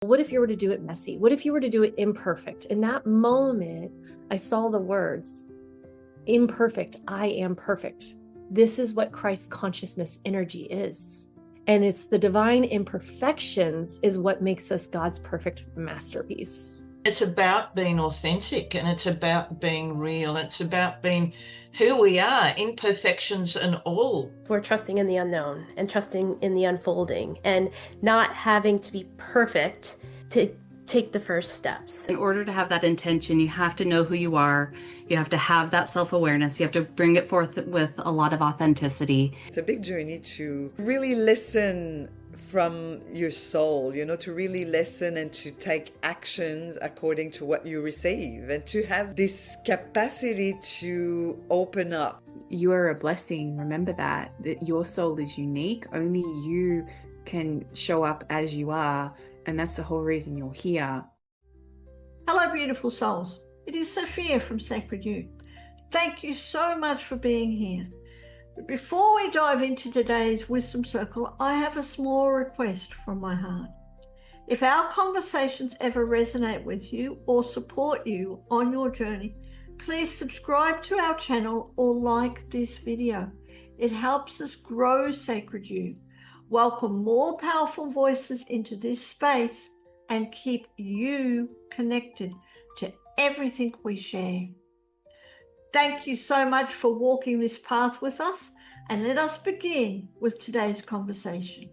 What if you were to do it messy? What if you were to do it imperfect? In that moment, I saw the words, imperfect, I am perfect. This is what Christ consciousness energy is. And it's the divine imperfections is what makes us God's perfect masterpiece. It's about being authentic, and it's about being real. It's about being who we are, imperfections and all. We're trusting in the unknown and trusting in the unfolding and not having to be perfect to take the first steps. In order to have that intention, you have to know who you are. You have to have that self-awareness. You have to bring it forth with a lot of authenticity. It's a big journey to really listen from your soul, to really listen and to take actions according to what you receive, and to have this capacity to open up. You are a blessing. Remember that your soul is unique. Only you can show up as you are, and that's the whole reason you're here. Hello, beautiful souls. It is Sophia from Sacred You. Thank you so much for being here. But before we dive into today's Wisdom Circle, I have a small request from my heart. If our conversations ever resonate with you or support you on your journey, please subscribe to our channel or like this video. It helps us grow Sacred You, welcome more powerful voices into this space, and keep you connected to everything we share. Thank you so much for walking this path with us, and let us begin with today's conversation.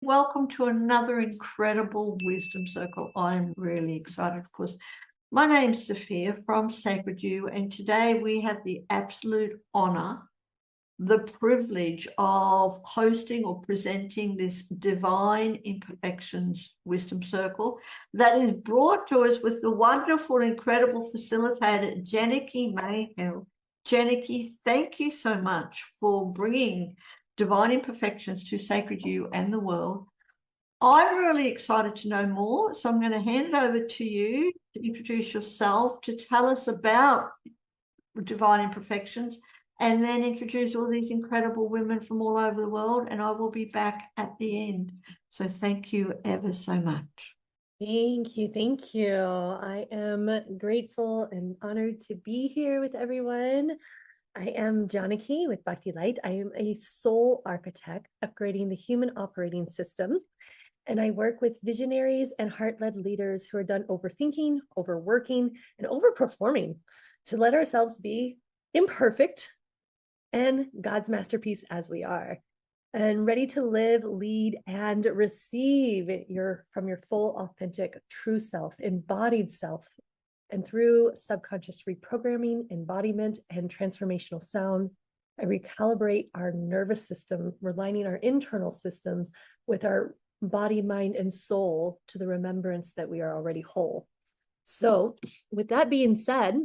Welcome to another incredible Wisdom Circle. I'm really excited, of course. My name's Sophia from Sacred You, and today we have the absolute honor, the privilege of hosting or presenting this Divine Imperfections Wisdom Circle that is brought to us with the wonderful, incredible facilitator, Janaki Mayhill. Janaki, thank you so much for bringing Divine Imperfections to Sacred You and the world. I'm really excited to know more, so I'm going to hand it over to you to introduce yourself, to tell us about Divine Imperfections, and then introduce all these incredible women from all over the world, and I will be back at the end. So thank you ever so much. Thank you. Thank you. I am grateful and honored to be here with everyone. I am Janaki with Bhakti Light. I am a soul architect upgrading the human operating system. And I work with visionaries and heart-led leaders who are done overthinking, overworking, and overperforming to let ourselves be imperfect and God's masterpiece as we are, and ready to live, lead, and receive from your full, authentic, true self, embodied self. And through subconscious reprogramming, embodiment, and transformational sound, I recalibrate our nervous system, realigning our internal systems with our body, mind, and soul to the remembrance that we are already whole. So with that being said,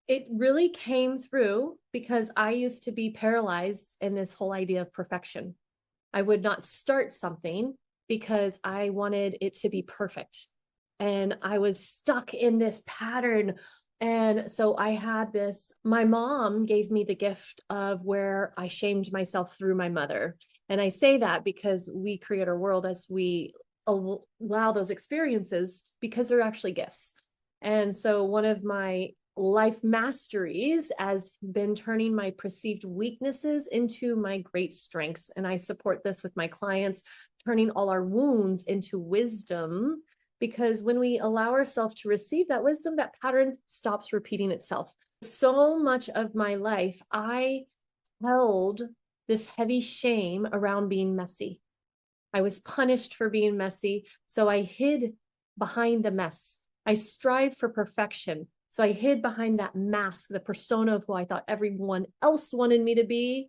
it really came through because I used to be paralyzed in this whole idea of perfection. I would not start something because I wanted it to be perfect. And I was stuck in this pattern. And so I had this, my mom gave me the gift of where I shamed myself through my mother. And I say that because we create our world as we allow those experiences, because they're actually gifts. And so one of my life masteries has been turning my perceived weaknesses into my great strengths. And I support this with my clients, turning all our wounds into wisdom, because when we allow ourselves to receive that wisdom, that pattern stops repeating itself. So much of my life, I held this heavy shame around being messy. I was punished for being messy, so I hid behind the mess. I strived for perfection, so I hid behind that mask, the persona of who I thought everyone else wanted me to be,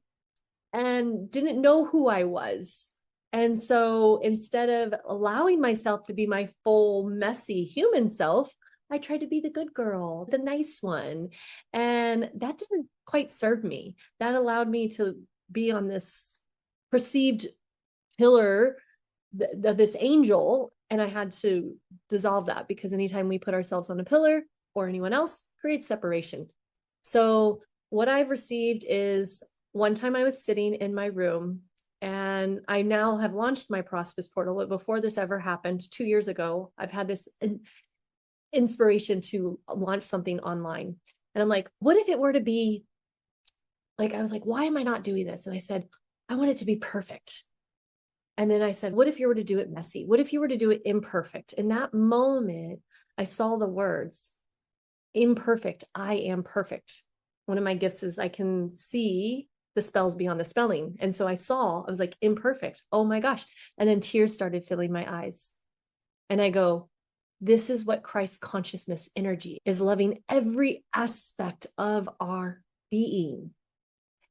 and didn't know who I was. And so instead of allowing myself to be my full, messy human self, I tried to be the good girl, the nice one. And that didn't quite serve me. That allowed me to be on this perceived pillar of this angel. And I had to dissolve that, because anytime we put ourselves on a pillar or anyone else, creates separation. So what I've received is, one time I was sitting in my room, and I now have launched my Prospis portal. But before this ever happened, 2 years ago, I've had this inspiration to launch something online. And I'm like, what if it were to be like, I was like, why am I not doing this? And I said, I want it to be perfect. And then I said, what if you were to do it messy? What if you were to do it imperfect? In that moment, I saw the words, imperfect, I am perfect. One of my gifts is I can see the spells beyond the spelling. And so I was like, imperfect. Oh my gosh. And then tears started filling my eyes. And I go, this is what Christ consciousness energy is, loving every aspect of our being.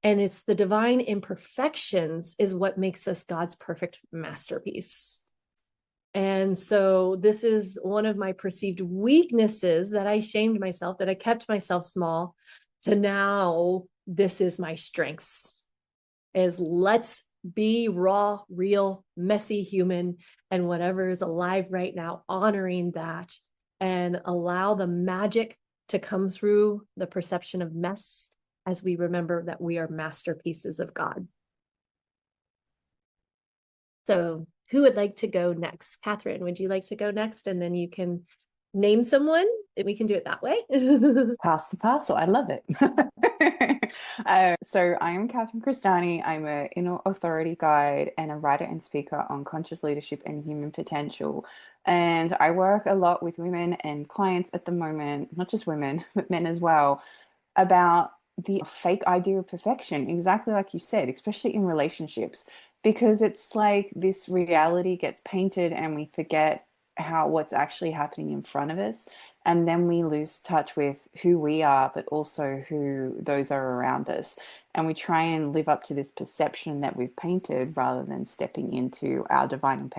And it's the divine imperfections is what makes us God's perfect masterpiece. And so this is one of my perceived weaknesses, that I shamed myself, that I kept myself small, to now this is my strengths, is let's be raw, real, messy human, and whatever is alive right now, honoring that, and allow the magic to come through the perception of mess as we remember that we are masterpieces of God. So who would like to go next? Catherine, would you like to go next? And then you can name someone, and we can do it that way. Pass the parcel. I love it. So I am Catherine CRESTANI. I'm an inner authority guide and a writer and speaker on conscious leadership and human potential. And I work a lot with women and clients at the moment, not just women, but men as well, about the fake idea of perfection, exactly like you said, especially in relationships, because it's like this reality gets painted and we forget what's actually happening in front of us, and then we lose touch with who we are, but also who those are around us, and we try and live up to this perception that we've painted rather than stepping into our divine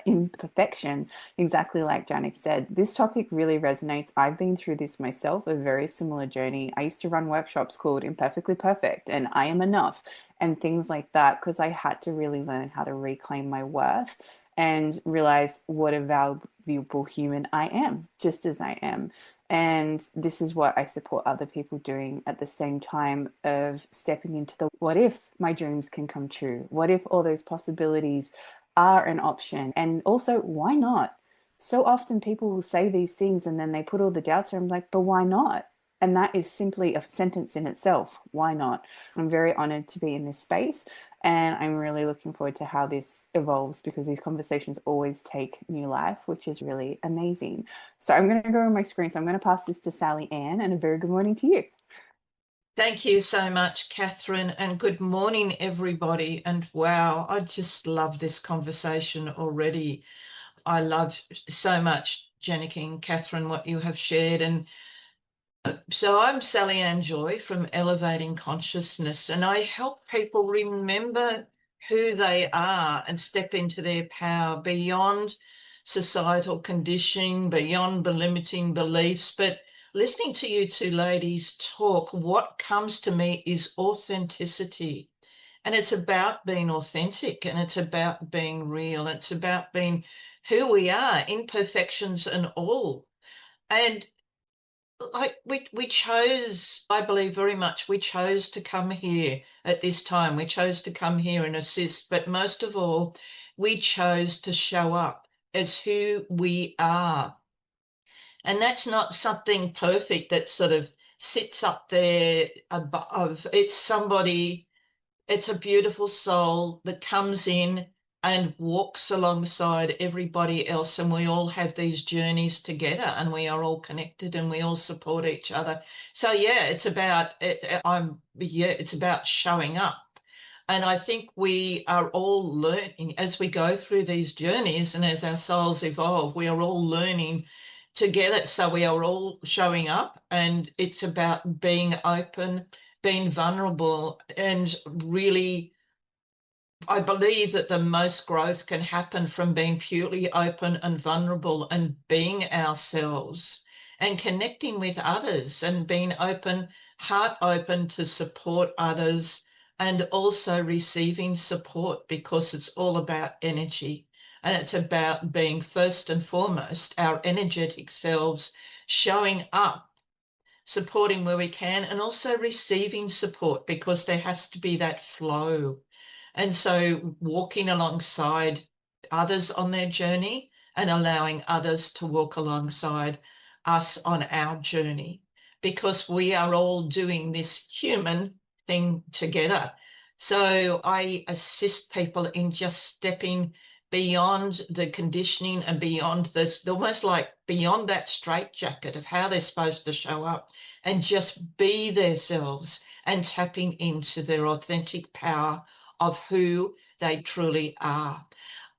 imperfection. Exactly like Janik said, this topic really resonates. I've been through this myself, a very similar journey. I used to run workshops called Imperfectly Perfect and I Am Enough and things like that, because I had to really learn how to reclaim my worth and realize what a valuable human I am, just as I am. And this is what I support other people doing at the same time, of stepping into the what if my dreams can come true? What if all those possibilities are an option? And also, why not? So often people will say these things and then they put all the doubts there. I'm like, but why not? And that is simply a sentence in itself. Why not? I'm very honored to be in this space. And I'm really looking forward to how this evolves, because these conversations always take new life, which is really amazing. So I'm going to go on my screen. So I'm going to pass this to Sallyann, and a very good morning to you. Thank you so much, Catherine, and good morning, everybody. And wow, I just love this conversation already. I love so much, Janaki and Catherine, what you have shared. And so I'm Sallyann Joy from Elevating Consciousness, and I help people remember who they are and step into their power beyond societal conditioning, beyond limiting beliefs. But listening to you two ladies talk, what comes to me is authenticity. And it's about being authentic, and it's about being real. It's about being who we are, imperfections and all. And like we chose, I believe very much, we chose to come here at this time. We chose to come here and assist, but most of all, we chose to show up as who we are. And that's not something perfect that sort of sits up there above. It's somebody, it's a beautiful soul that comes in and walks alongside everybody else, and we all have these journeys together, and we are all connected, and we all support each other. So yeah, it's about it's about showing up. And I think we are all learning as we go through these journeys, and as our souls evolve, we are all learning together. So we are all showing up, and it's about being open, being vulnerable, and really, I believe that the most growth can happen from being purely open and vulnerable and being ourselves and connecting with others and being open, heart open to support others, and also receiving support, because it's all about energy. And it's about being first and foremost our energetic selves, showing up supporting where we can, and also receiving support, because there has to be that flow. And so walking alongside others on their journey and allowing others to walk alongside us on our journey, because we are all doing this human thing together. So I assist people in just stepping beyond the conditioning and beyond this, almost like beyond that straitjacket of how they're supposed to show up, and just be themselves and tapping into their authentic power of who they truly are.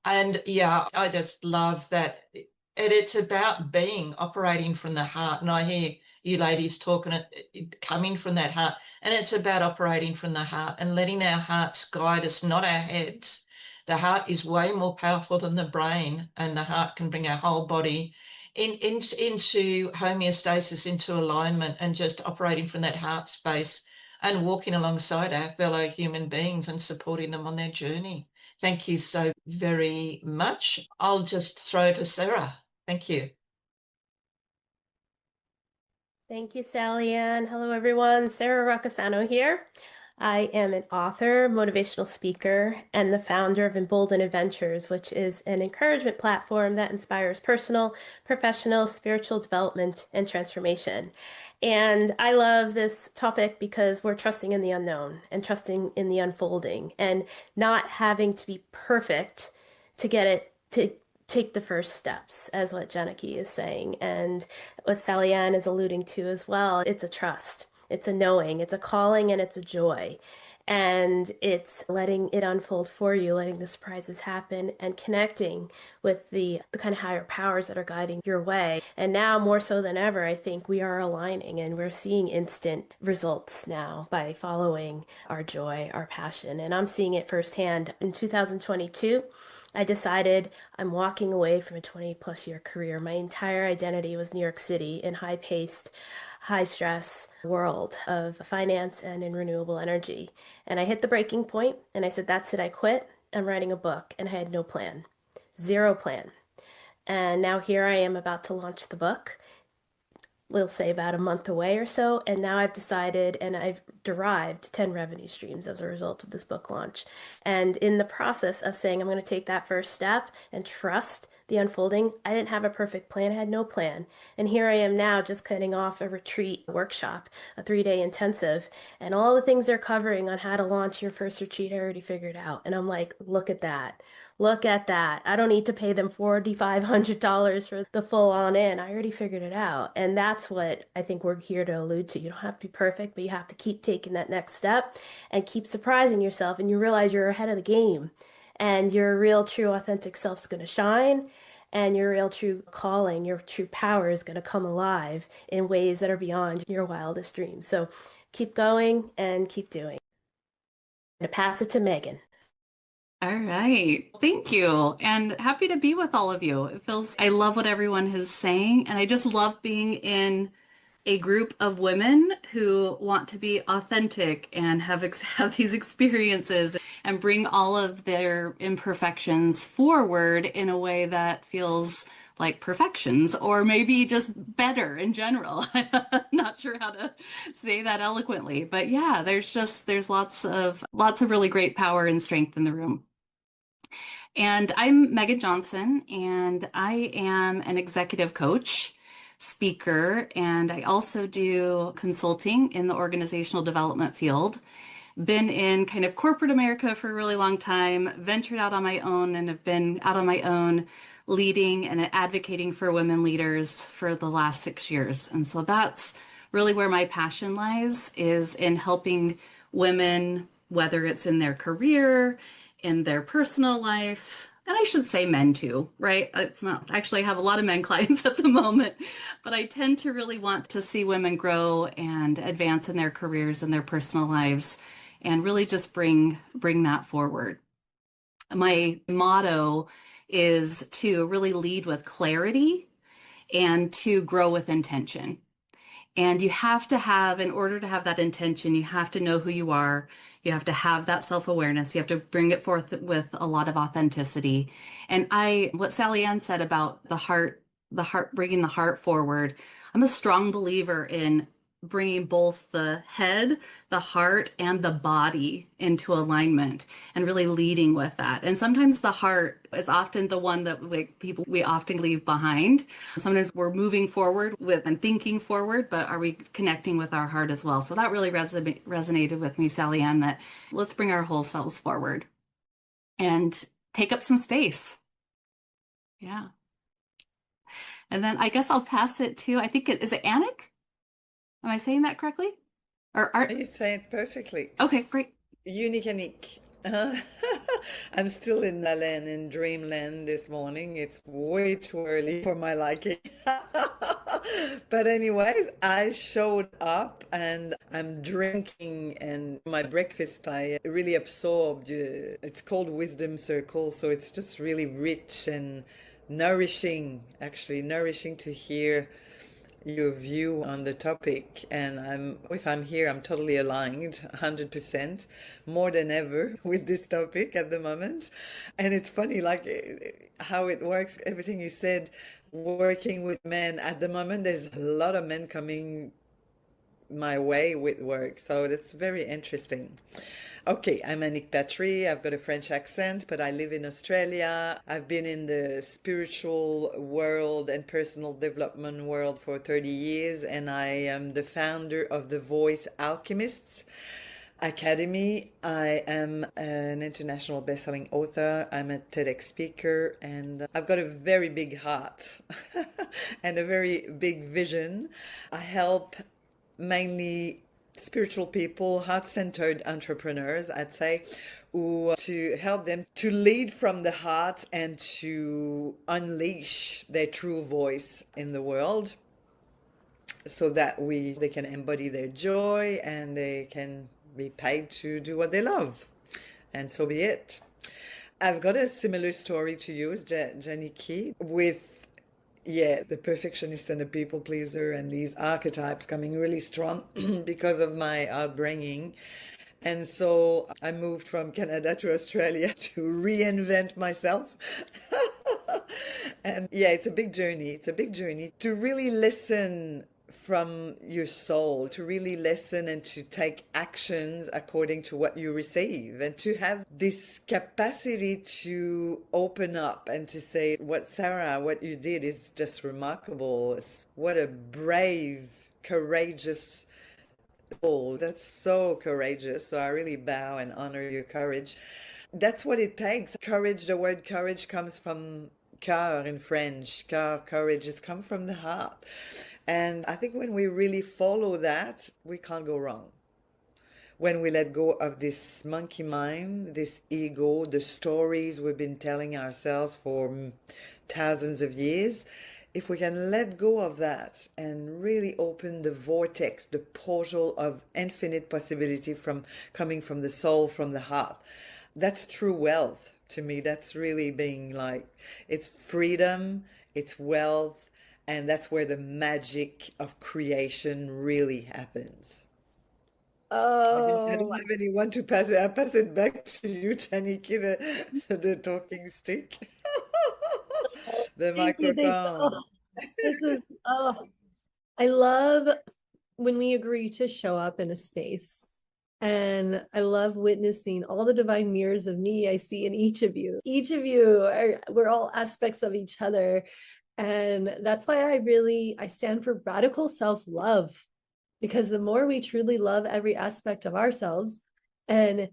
And yeah, I just love that. And it's about being operating from the heart. And I hear you ladies talking it coming from that heart. And it's about operating from the heart and letting our hearts guide us, not our heads. The heart is way more powerful than the brain, and the heart can bring our whole body into homeostasis, into alignment, and just operating from that heart space and walking alongside our fellow human beings and supporting them on their journey. Thank you so very much. I'll just throw to Sara. Thank you. Thank you, Sallyann. Hello, everyone. Sara ROCCISANO here. I am an author, motivational speaker, and the founder of Embolden Adventures, which is an encouragement platform that inspires personal, professional, spiritual development and transformation. And I love this topic because we're trusting in the unknown and trusting in the unfolding and not having to be perfect to get it to take the first steps, as what Janaki is saying, and what Sallyann is alluding to as well. It's a trust, it's a knowing, it's a calling, and it's a joy. And it's letting it unfold for you, letting the surprises happen, and connecting with the kind of higher powers that are guiding your way. And now, more so than ever, I think we are aligning and we're seeing instant results now by following our joy, our passion. And I'm seeing it firsthand. In 2022, I decided I'm walking away from a 20+ year career. My entire identity was New York City in high paced, high stress world of finance and in renewable energy. And I hit the breaking point and I said, that's it, I quit. I'm writing a book. And I had no plan, zero plan. And now here I am about to launch the book. We'll say about a month away or so. And now I've decided and I've derived 10 revenue streams as a result of this book launch. And in the process of saying I'm going to take that first step and trust the unfolding, I didn't have a perfect plan. I had no plan. And here I am now just cutting off a retreat workshop, a 3-day intensive, and all the things they're covering on how to launch your first retreat, I already figured out. And I'm like, look at that. Look at that. I don't need to pay them $4,500 for the full on in. I already figured it out. And that's what I think we're here to allude to. You don't have to be perfect, but you have to keep taking that next step and keep surprising yourself. And you realize you're ahead of the game and your real, true, authentic self's going to shine. And your real, true calling, your true power is going to come alive in ways that are beyond your wildest dreams. So keep going and keep doing. I'm going to pass it to Megan. All right. Thank you. And happy to be with all of you. I love what everyone is saying. And I just love being in a group of women who want to be authentic and have these experiences and bring all of their imperfections forward in a way that feels like perfections, or maybe just better in general. I'm not sure how to say that eloquently, but yeah, there's lots of really great power and strength in the room. And I'm Megan Johnson, and I am an executive coach, speaker, and I also do consulting in the organizational development field. Been in kind of corporate America for a really long time, ventured out on my own, and have been out on my own leading and advocating for women leaders for the last 6 years. And so that's really where my passion lies, is in helping women, whether it's in their career, in their personal life, and I should say men too, right? It's not actually, I have a lot of men clients at the moment, but I tend to really want to see women grow and advance in their careers and their personal lives, and really just bring that forward. My motto is to really lead with clarity and to grow with intention. And you have to have, in order to have that intention, you have to know who you are. You have to have that self-awareness. You have to bring it forth with a lot of authenticity. And what Sallyann said about the heart, bringing the heart forward, I'm a strong believer in bringing both the head, the heart, and the body into alignment and really leading with that. And sometimes the heart is often the one that we often leave behind. Sometimes we're moving forward with and thinking forward, but are we connecting with our heart as well? So that really resonated with me, Sallyann, that let's bring our whole selves forward and take up some space. Yeah. And then I guess I'll pass it to, I think is it Anik? Am I saying that correctly? Or Art? You say it perfectly. Okay, great. Unique. I'm still in Sallyann in dreamland this morning. It's way too early for my liking. But anyways, I showed up and I'm drinking, and my breakfast I really absorbed. It's called Wisdom Circle, so it's just really rich and nourishing, actually nourishing to hear your view on the topic. And if I'm here, I'm totally aligned 100% more than ever with this topic at the moment. And it's funny, like how it works, everything you said, working with men at the moment, there's a lot of men coming my way with work, so that's very interesting. Okay, I'm Anik Patry. I've got a French accent, but I live in Australia. I've been in the spiritual world and personal development world for 30 years, and I am the founder of the Voice Alchemists Academy. I am an international best-selling author. I'm a TEDx speaker, and I've got a very big heart and a very big vision. I help mainly spiritual people, heart-centered entrepreneurs, I'd say, to help them to lead from the heart and to unleash their true voice in the world, so that they can embody their joy and they can be paid to do what they love. And so be it. I've got a similar story to you, Janaki, with the perfectionist and the people pleaser and these archetypes coming really strong because of my outbringing. And so I moved from Canada to Australia to reinvent myself. And it's a big journey. It's a big journey to really listen from your soul, to really listen and to take actions according to what you receive, and to have this capacity to open up and to say, Sara, what you did is just remarkable. What a brave, courageous soul. That's so courageous. So I really bow and honor your courage. That's what it takes. Courage, the word courage comes from cœur in French. Cœur, courage, it comes from the heart. And I think when we really follow that, we can't go wrong. When we let go of this monkey mind, this ego, the stories we've been telling ourselves for thousands of years, if we can let go of that and really open the vortex, the portal of infinite possibility coming from the soul, from the heart, that's true wealth to me. That's really being like, it's freedom, it's wealth, and that's where the magic of creation really happens. Oh, I don't have anyone to pass it. I pass it back to you, Janaki, the talking stick, the microphone. This is, I love when we agree to show up in a space. And I love witnessing all the divine mirrors of me I see in each of you. Each of you, we're all aspects of each other. And that's why I stand for radical self-love, because the more we truly love every aspect of ourselves, and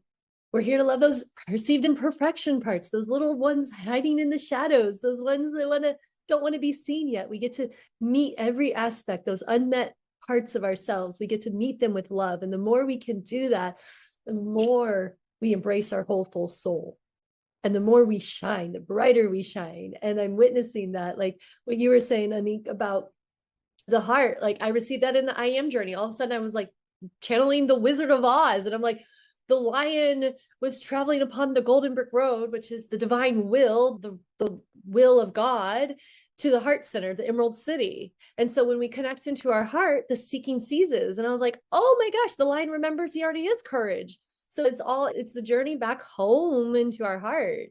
we're here to love those perceived imperfection parts, those little ones hiding in the shadows, those ones that don't want to be seen yet. We get to meet every aspect, those unmet parts of ourselves. We get to meet them with love. And the more we can do that, the more we embrace our whole full soul. And the more we shine, the brighter we shine. And I'm witnessing that, like what you were saying, Anik, about the heart. Like I received that in the I Am journey. All of a sudden I was like channeling the Wizard of Oz. And I'm like, the lion was traveling upon the Golden Brick Road, which is the divine will, the will of God, to the heart center, the Emerald City. And so when we connect into our heart, the seeking ceases. And I was like, oh my gosh, the lion remembers he already is courage. So it's the journey back home into our heart.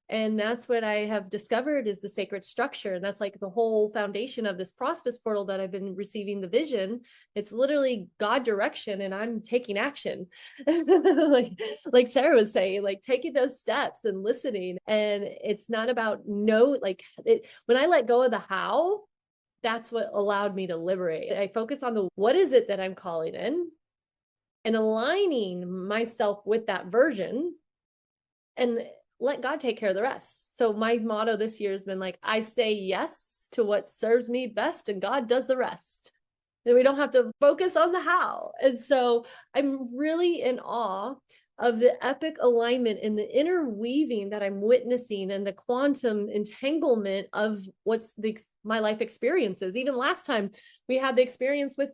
And that's what I have discovered is the sacred structure. And that's like the whole foundation of this Prosperous portal that I've been receiving the vision. It's literally God direction, and I'm taking action. like Sara was saying, like taking those steps and listening. And it's not about when I let go of the how, that's what allowed me to liberate. I focus on the what is it that I'm calling in and aligning myself with that version, and let God take care of the rest. So my motto this year has been like, I say yes to what serves me best, and God does the rest. And we don't have to focus on the how. And so I'm really in awe of the epic alignment and the interweaving that I'm witnessing, and the quantum entanglement of my life experiences. Even last time we had the experience with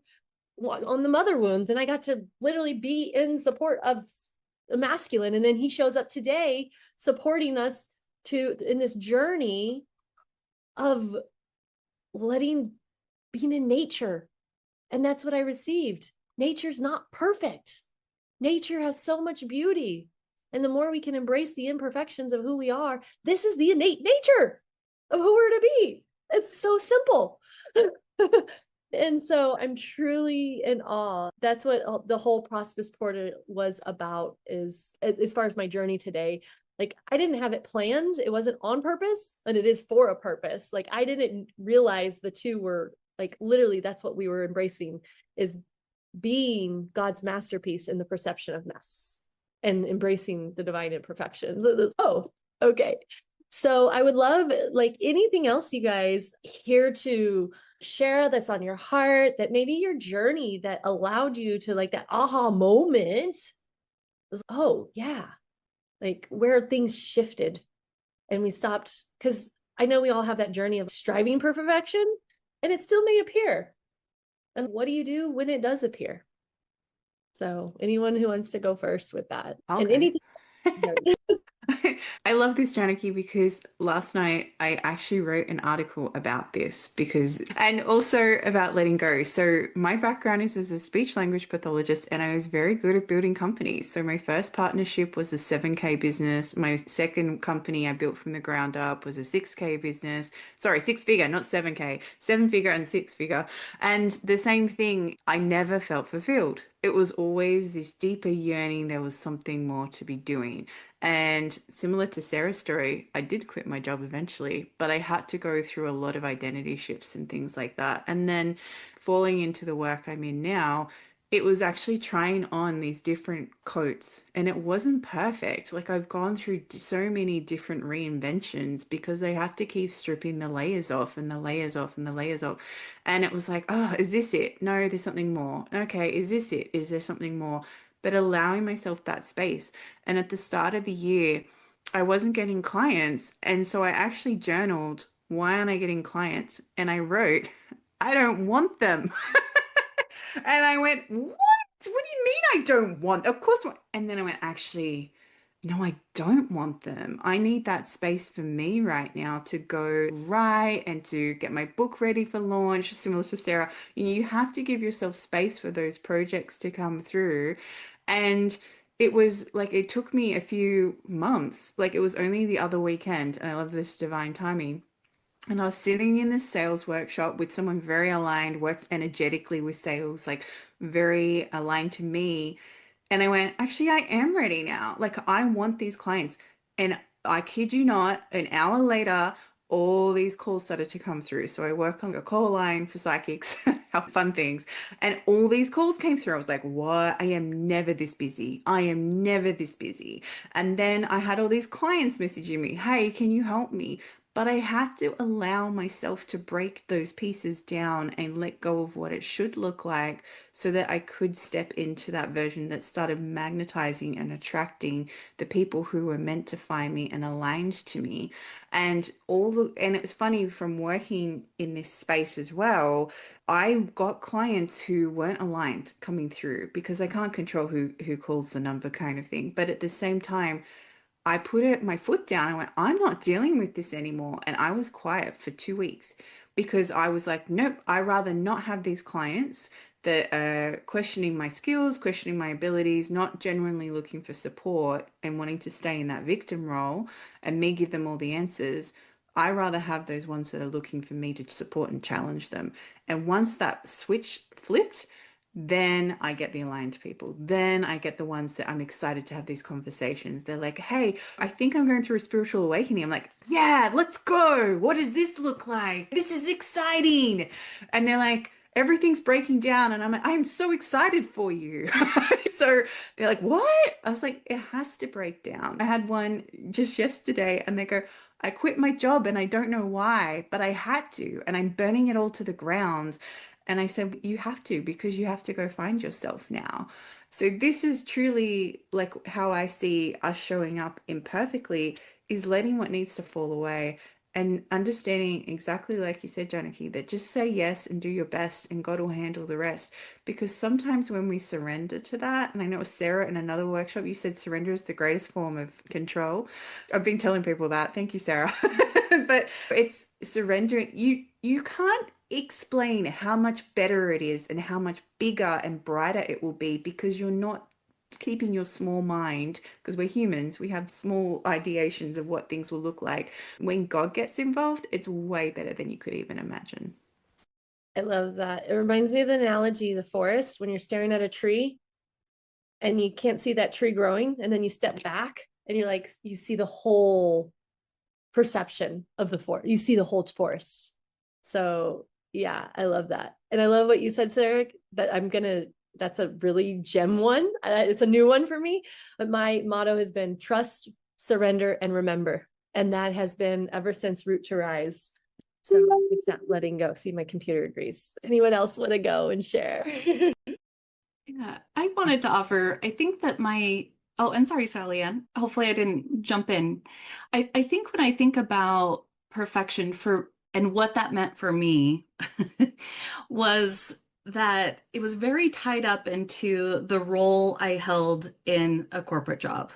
on the mother wounds, and I got to literally be in support of a masculine, and then he shows up today supporting us in this journey of being in nature. And that's what I received. Nature's not perfect. Nature has so much beauty. And the more we can embrace the imperfections of who we are, this is the innate nature of who we're to be. It's so simple. And so I'm truly in awe. That's what the whole Prosperous Portal was about, is as far as my journey today. Like, I didn't have it planned. It wasn't on purpose, and it is for a purpose. Like, I didn't realize the two were like, literally, that's what we were embracing, is being God's masterpiece in the perception of mess and embracing the divine imperfections. Oh, okay. So I would love, like, anything else you guys here to share that's on your heart, that maybe your journey that allowed you to, like, that aha moment was, oh yeah, like where things shifted and we stopped. Because I know we all have that journey of striving for perfection, and it still may appear. And what do you do when it does appear? So anyone who wants to go first with that. Okay. And anything. I love this, Janaki, because last night I actually wrote an article about this and also about letting go. So my background is as a speech language pathologist, and I was very good at building companies. So my first partnership was a 7K business. My second company I built from the ground up was a 6K business. Sorry, 6-figure, not 7K, 7-figure and 6-figure. And the same thing, I never felt fulfilled. It was always this deeper yearning. There was something more to be doing. And similar to Sarah's story, I did quit my job eventually, but I had to go through a lot of identity shifts and things like that. And then falling into the work I'm in now, it was actually trying on these different coats, and it wasn't perfect. Like, I've gone through so many different reinventions because they have to keep stripping the layers off and the layers off and the layers off. And it was like, oh, is this it? No, there's something more. Okay, is this it? Is there something more? But allowing myself that space. And at the start of the year, I wasn't getting clients. And so I actually journaled, why aren't I getting clients? And I wrote, I don't want them. And I went, what? What do you mean I don't want? Of course. And then I went, actually, no, I don't want them. I need that space for me right now to go write and to get my book ready for launch, similar to Sarah. You have to give yourself space for those projects to come through. And it was like, it took me a few months. Like, it was only the other weekend, and I love this divine timing. And I was sitting in this sales workshop with someone very aligned, works energetically with sales, like very aligned to me. And I went, actually, I am ready now. Like, I want these clients. And I kid you not, an hour later, all these calls started to come through. So I work on a call line for psychics, have fun things. And all these calls came through. I was like, what? I am never this busy. I am never this busy. And then I had all these clients messaging me, hey, can you help me? But I had to allow myself to break those pieces down and let go of what it should look like so that I could step into that version that started magnetizing and attracting the people who were meant to find me and aligned to me. And it was funny, from working in this space as well, I got clients who weren't aligned coming through because I can't control who calls the number, kind of thing. But at the same time, I put my foot down. I went, I'm not dealing with this anymore. And I was quiet for 2 weeks because I was like, nope, I'd rather not have these clients that are questioning my skills, questioning my abilities, not genuinely looking for support and wanting to stay in that victim role and me give them all the answers. I rather have those ones that are looking for me to support and challenge them. And once that switch flipped, then I get the aligned people. Then I get the ones that I'm excited to have these conversations. They're like, hey, I think I'm going through a spiritual awakening. I'm like, yeah, let's go. What does this look like? This is exciting. And they're like, everything's breaking down. And I'm like, I'm so excited for you. So they're like, what? I was like, it has to break down. I had one just yesterday and they go, I quit my job and I don't know why, but I had to, and I'm burning it all to the ground. And I said, you have to, because you have to go find yourself now. So this is truly like how I see us showing up imperfectly, is letting what needs to fall away and understanding exactly like you said, Janaki, that just say yes and do your best and God will handle the rest. Because sometimes when we surrender to that, and I know Sarah in another workshop, you said surrender is the greatest form of control. I've been telling people that. Thank you, Sarah. But it's surrendering. You can't explain how much better it is and how much bigger and brighter it will be because you're not keeping your small mind, because we're humans, we have small ideations of what things will look like. When God gets involved, it's way better than you could even imagine. I love that. It reminds me of the analogy, the forest, when you're staring at a tree and you can't see that tree growing, and then you step back and you're like, you see the whole perception of the forest. You see the whole forest. So yeah, I love that. And I love what you said, Sarah, that that's a really gem one. It's a new one for me, but my motto has been trust, surrender, and remember. And that has been ever since Root to Rise. So it's not letting go. See, my computer agrees. Anyone else want to go and share? Yeah, I wanted to offer, I think that oh, and sorry, Sallyann, hopefully I didn't jump in. I think when I think about perfection and what that meant for me was that it was very tied up into the role I held in a corporate job.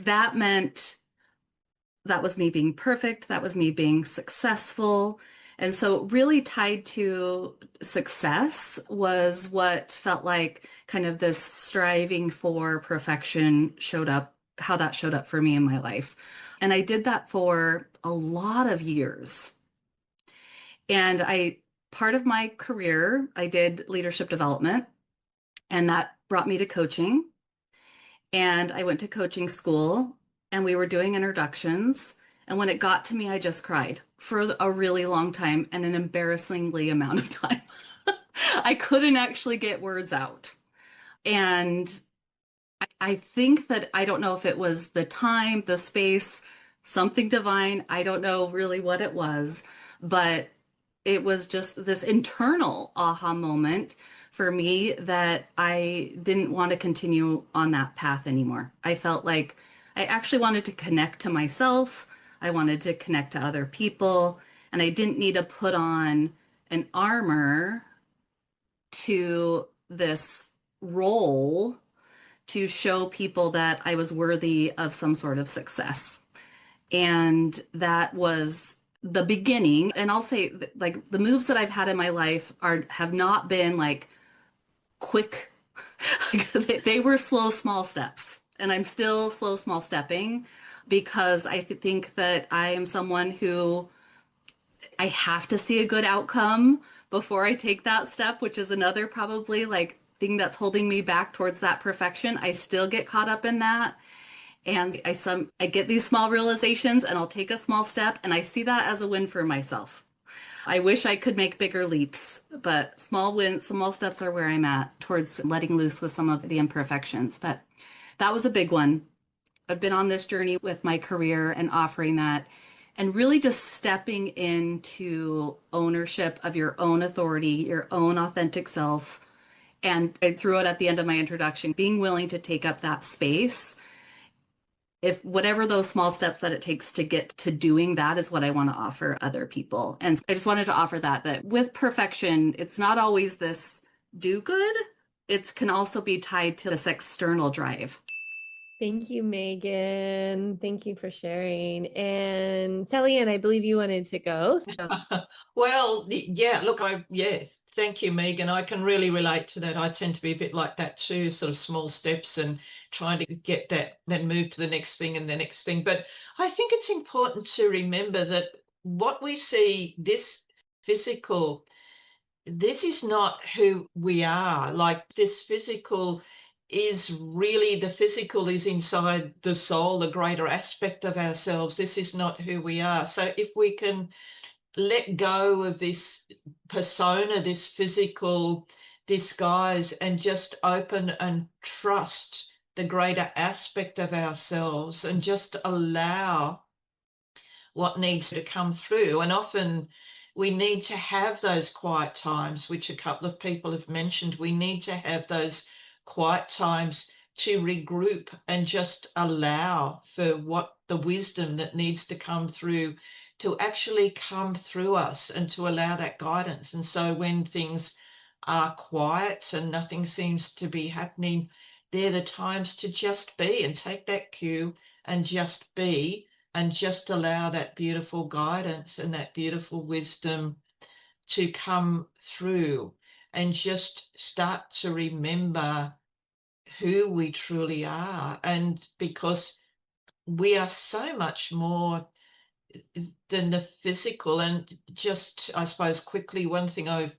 That meant that was me being perfect, that was me being successful. And so really tied to success was what felt like kind of this striving for perfection how that showed up for me in my life. And I did that for a lot of years. And part of my career, I did leadership development, and that brought me to coaching. And I went to coaching school and we were doing introductions. And when it got to me, I just cried for a really long time and an embarrassingly amount of time. I couldn't actually get words out. And I think that I don't know if it was the time, the space, something divine. I don't know really what it was, but it was just this internal aha moment for me that I didn't want to continue on that path anymore. I felt like I actually wanted to connect to myself. I wanted to connect to other people, and I didn't need to put on an armor to this role to show people that I was worthy of some sort of success. And that was the beginning. And I'll say, like, the moves that I've had in my life have not been like quick. They were slow, small steps. And I'm still slow, small stepping because I think that I am someone who I have to see a good outcome before I take that step, which is another probably like thing that's holding me back towards that perfection. I still get caught up in that. And I get these small realizations and I'll take a small step and I see that as a win for myself. I wish I could make bigger leaps, but small wins, small steps are where I'm at towards letting loose with some of the imperfections. But that was a big one. I've been on this journey with my career and offering that and really just stepping into ownership of your own authority, your own authentic self. And I threw it at the end of my introduction, being willing to take up that space. If whatever those small steps that it takes to get to doing that is what I want to offer other people. And I just wanted to offer that with perfection, it's not always this do good. It can also be tied to this external drive. Thank you, Megan. Thank you for sharing. And Sallyann, I believe you wanted to go. So. Well, yeah, look, Thank you, Megan. I can really relate to that. I tend to be a bit like that too, sort of small steps and trying to get that, then move to the next thing and the next thing. But I think it's important to remember that what we see, this physical, this is not who we are. Like, this physical is really, the physical is inside the soul, the greater aspect of ourselves. This is not who we are. So if we can let go of this persona, this physical disguise, and just open and trust the greater aspect of ourselves and just allow what needs to come through. And often we need to have those quiet times, which a couple of people have mentioned. We need to have those quiet times to regroup and just allow for what the wisdom that needs to come through to actually come through us, and to allow that guidance. And so when things are quiet and nothing seems to be happening, they're the times to just be and take that cue and just be, and just allow that beautiful guidance and that beautiful wisdom to come through, and just start to remember who we truly are. And because we are so much more than the physical. And just, I suppose, quickly, one thing I've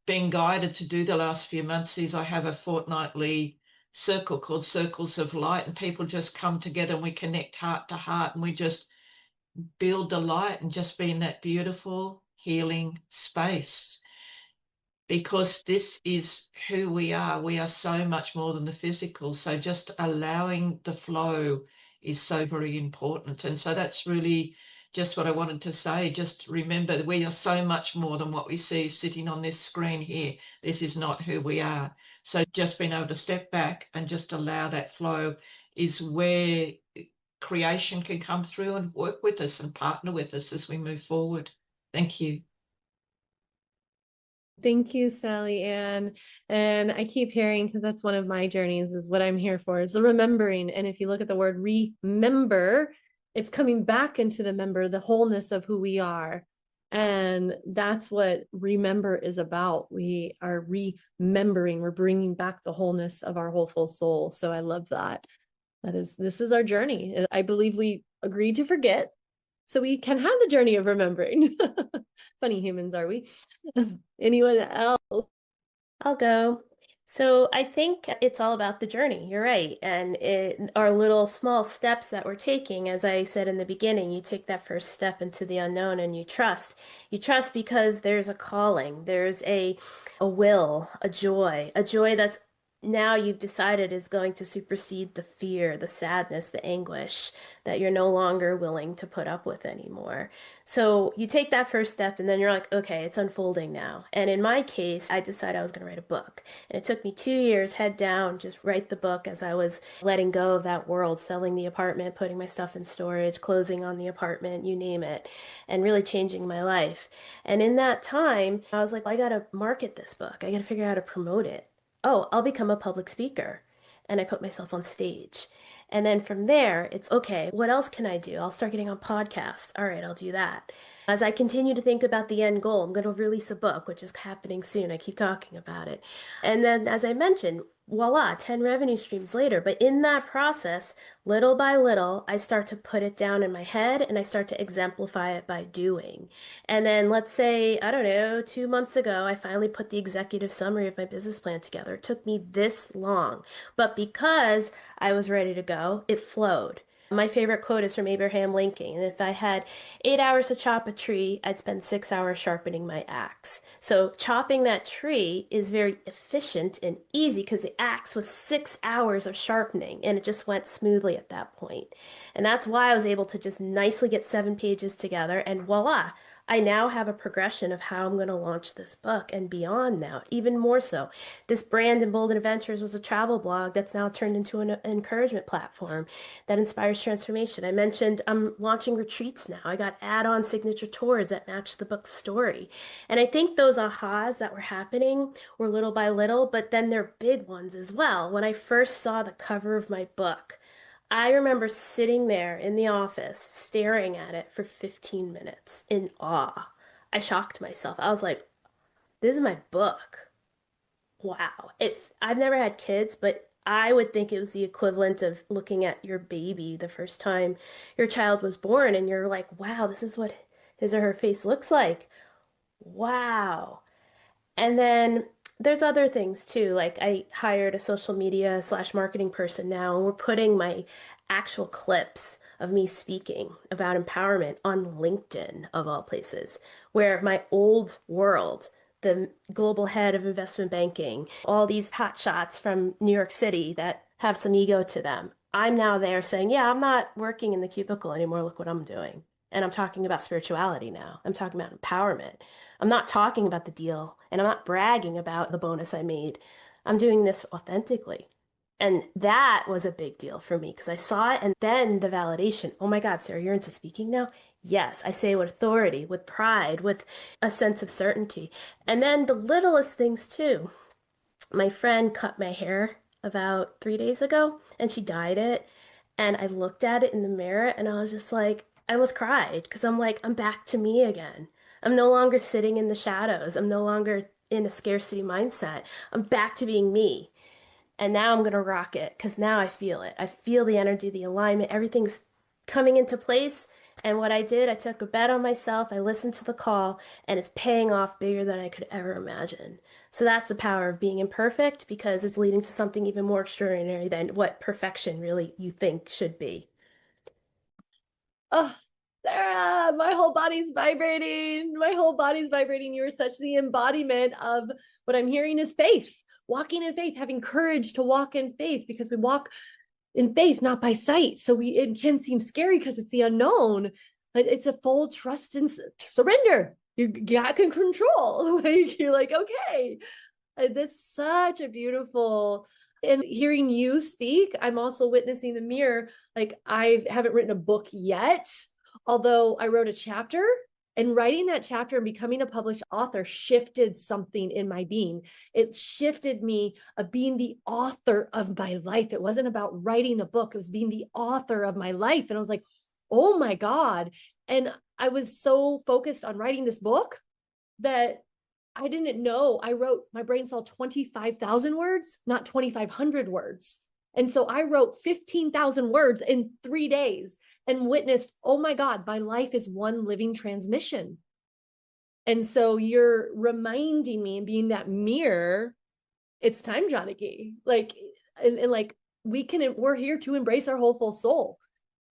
been guided to do the last few months is I have a fortnightly circle called Circles of Light, and people just come together and we connect heart to heart, and we just build the light and just be in that beautiful healing space. Because this is who we are. We are so much more than the physical. So just allowing the flow is so very important. And so that's really just what I wanted to say. Just remember that we are so much more than what we see sitting on this screen here. This is not who we are. So just being able to step back and just allow that flow is where creation can come through and work with us and partner with us as we move forward. Thank you. Thank you, Sallyann. And I keep hearing, because that's one of my journeys, is what I'm here for, is the remembering. And if you look at the word remember, it's coming back into the member, the wholeness of who we are. And that's what remember is about. We are remembering, we're bringing back the wholeness of our whole full soul. So I love that. This is our journey. I believe we agreed to forget so we can have the journey of remembering. Funny humans, are we? Anyone else? I'll go. So I think it's all about the journey. You're right. And our little small steps that we're taking, as I said in the beginning, you take that first step into the unknown and you trust. You trust because there's a calling, there's a will, a joy that's now you've decided is going to supersede the fear, the sadness, the anguish that you're no longer willing to put up with anymore. So you take that first step and then you're like, okay, it's unfolding now. And in my case, I decided I was going to write a book. And it took me 2 years, head down, just write the book as I was letting go of that world, selling the apartment, putting my stuff in storage, closing on the apartment, you name it, and really changing my life. And in that time, I was like, I got to market this book. I got to figure out how to promote it. Oh, I'll become a public speaker. And I put myself on stage. And then from there, it's okay, what else can I do? I'll start getting on podcasts. All right, I'll do that. As I continue to think about the end goal, I'm going to release a book, which is happening soon. I keep talking about it. And then, as I mentioned, voila, 10 revenue streams later. But in that process, little by little, I start to put it down in my head and I start to exemplify it by doing. And then let's say, I don't know, 2 months ago, I finally put the executive summary of my business plan together. It took me this long, but because I was ready to go, it flowed. My favorite quote is from Abraham Lincoln. And if I had 8 hours to chop a tree, I'd spend 6 hours sharpening my axe. So chopping that tree is very efficient and easy because the axe was 6 hours of sharpening and it just went smoothly at that point. And that's why I was able to just nicely get 7 pages together and voila, I now have a progression of how I'm going to launch this book and beyond now, even more so. This brand Emboldened Adventures was a travel blog that's now turned into an encouragement platform that inspires transformation. I mentioned I'm launching retreats now. I got add-on signature tours that match the book's story. And I think those ahas that were happening were little by little, but then they're big ones as well. When I first saw the cover of my book, I remember sitting there in the office staring at it for 15 minutes in awe. I shocked myself. I was like, this is my book. Wow. I've never had kids, but I would think it was the equivalent of looking at your baby the first time your child was born, and you're like, wow, this is what his or her face looks like. Wow. And then there's other things too. Like I hired a social media slash marketing person now, and we're putting my actual clips of me speaking about empowerment on LinkedIn, of all places, where my old world, the global head of investment banking, all these hot shots from New York City that have some ego to them. I'm now there saying, yeah, I'm not working in the cubicle anymore. Look what I'm doing. And I'm talking about spirituality now. I'm talking about empowerment. I'm not talking about the deal, and I'm not bragging about the bonus I made. I'm doing this authentically. And that was a big deal for me because I saw it, and then the validation. Oh my God, Sarah, you're into speaking now? Yes, I say with authority, with pride, with a sense of certainty. And then the littlest things too. My friend cut my hair about 3 days ago, and she dyed it. And I looked at it in the mirror, and I was just like, I almost cried because I'm like, I'm back to me again. I'm no longer sitting in the shadows. I'm no longer in a scarcity mindset. I'm back to being me. And now I'm going to rock it because now I feel it. I feel the energy, the alignment, everything's coming into place. And what I did, I took a bet on myself. I listened to the call, and it's paying off bigger than I could ever imagine. So that's the power of being imperfect, because it's leading to something even more extraordinary than what perfection really you think should be. Oh, Sara, my whole body's vibrating. My whole body's vibrating. You are such the embodiment of what I'm hearing is faith, walking in faith, having courage to walk in faith, because we walk in faith, not by sight. So it can seem scary because it's the unknown, but it's a full trust and surrender. You got control. Like, you're like, okay, that's such a beautiful. And hearing you speak, I'm also witnessing the mirror. Like, I haven't written a book yet, although I wrote a chapter, and writing that chapter and becoming a published author shifted something in my being. It shifted me of being the author of my life. It wasn't about writing a book. It was being the author of my life. And I was like, oh my God. And I was so focused on writing this book that I didn't know. My brain saw 25,000 words, not 2,500 words. And so I wrote 15,000 words in 3 days and witnessed, oh my God, my life is one living transmission. And so you're reminding me and being that mirror, it's time, Janaki. Like, and like, we're here to embrace our whole full soul.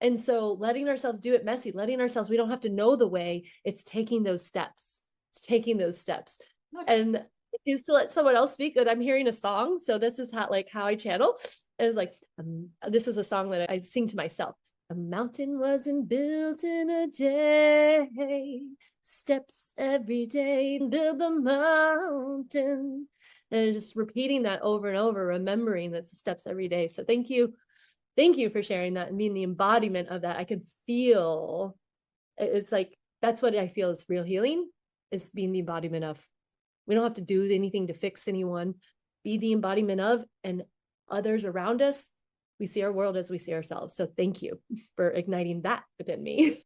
And so letting ourselves do it messy, we don't have to know the way. It's taking those steps. And is to let someone else speak. But I'm hearing a song, so this is how I channel. And it's like, this is a song that I sing to myself. A mountain wasn't built in a day. Steps every day, build the mountain. And just repeating that over and over, remembering that's the steps every day. So thank you for sharing that and being the embodiment of that. I could feel it's like, that's what I feel is real healing, is being the embodiment of. We don't have to do anything to fix anyone. Be the embodiment of, and others around us, we see our world as we see ourselves. So thank you for igniting that within me.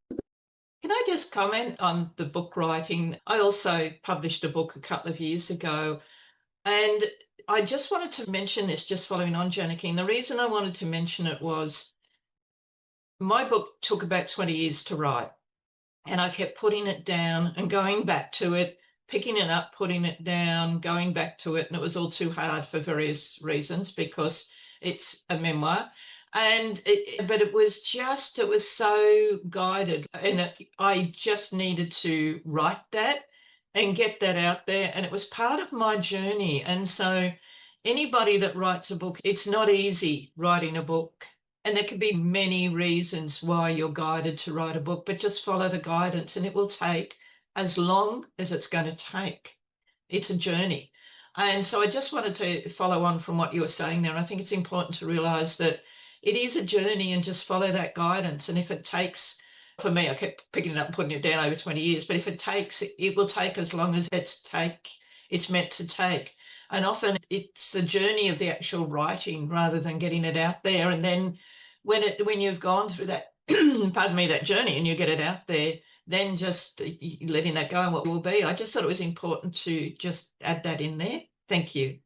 Can I just comment on the book writing? I also published a book a couple of years ago, and I just wanted to mention this, just following on, Janaki. And the reason I wanted to mention it was my book took about 20 years to write, and I kept putting it down and going back to it, picking it up, putting it down, going back to it. And it was all too hard for various reasons, because it's a memoir. But it was so guided. And I just needed to write that and get that out there. And it was part of my journey. And so anybody that writes a book, it's not easy writing a book. And there can be many reasons why you're guided to write a book, but just follow the guidance, and it will take as long as it's going to take. It's a journey. And so I just wanted to follow on from what you were saying there. I think it's important to realize that it is a journey, and just follow that guidance. And if it takes, for me, I kept picking it up and putting it down over 20 years, but if it will take as long as it's meant to take. And often it's the journey of the actual writing rather than getting it out there. And then when you've gone through that, pardon me, that journey, and you get it out there, then just letting that go and what will be. I just thought it was important to just add that in there. Thank you.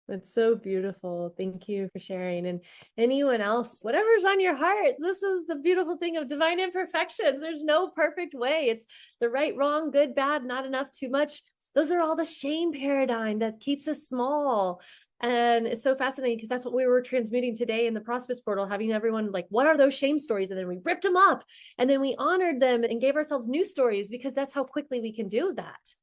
That's so beautiful. Thank you for sharing. And anyone else, whatever's on your heart, this is the beautiful thing of divine imperfections. There's no perfect way. It's the right, wrong, good, bad, not enough, too much. Those are all the shame paradigm that keeps us small. And it's so fascinating because that's what we were transmuting today in the Prospers portal, having everyone like, what are those shame stories? And then we ripped them up and then we honored them and gave ourselves new stories because that's how quickly we can do that.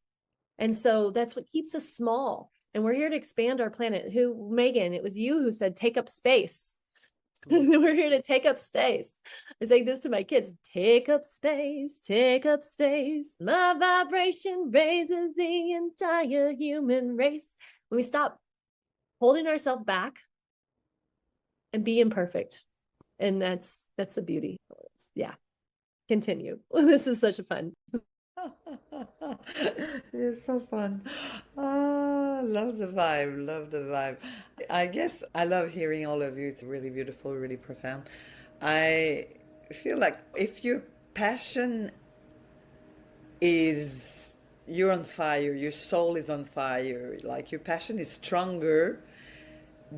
And so that's what keeps us small. And we're here to expand our planet. Megan, it was you who said, take up space. We're here to take up space. I say this to my kids, take up space, take up space. My vibration raises the entire human race. When we stop holding ourselves back and be imperfect. And that's the beauty. Yeah. Continue. This is such a fun. It's so fun. Ah, love the vibe, love the vibe. I guess I love hearing all of you. It's really beautiful, really profound. I feel like if your passion is you're on fire, your soul is on fire, like your passion is stronger,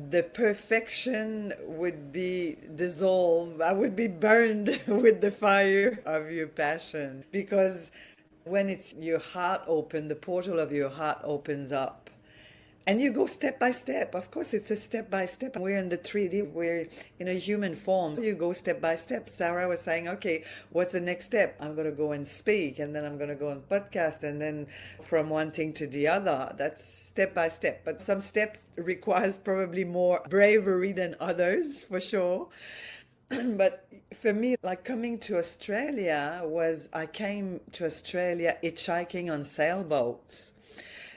the perfection would be dissolved. I would be burned with the fire of your passion, because when it's your heart open, the portal of your heart opens up. And you go step by step. Of course, it's a step by step. We're in the 3D. We're in a human form. You go step by step. Sarah was saying, okay, what's the next step? I'm going to go and speak, and then I'm going to go on podcast, and then from one thing to the other. That's step by step. But some steps requires probably more bravery than others, for sure. But for me, like coming to Australia I came to Australia hitchhiking on sailboats.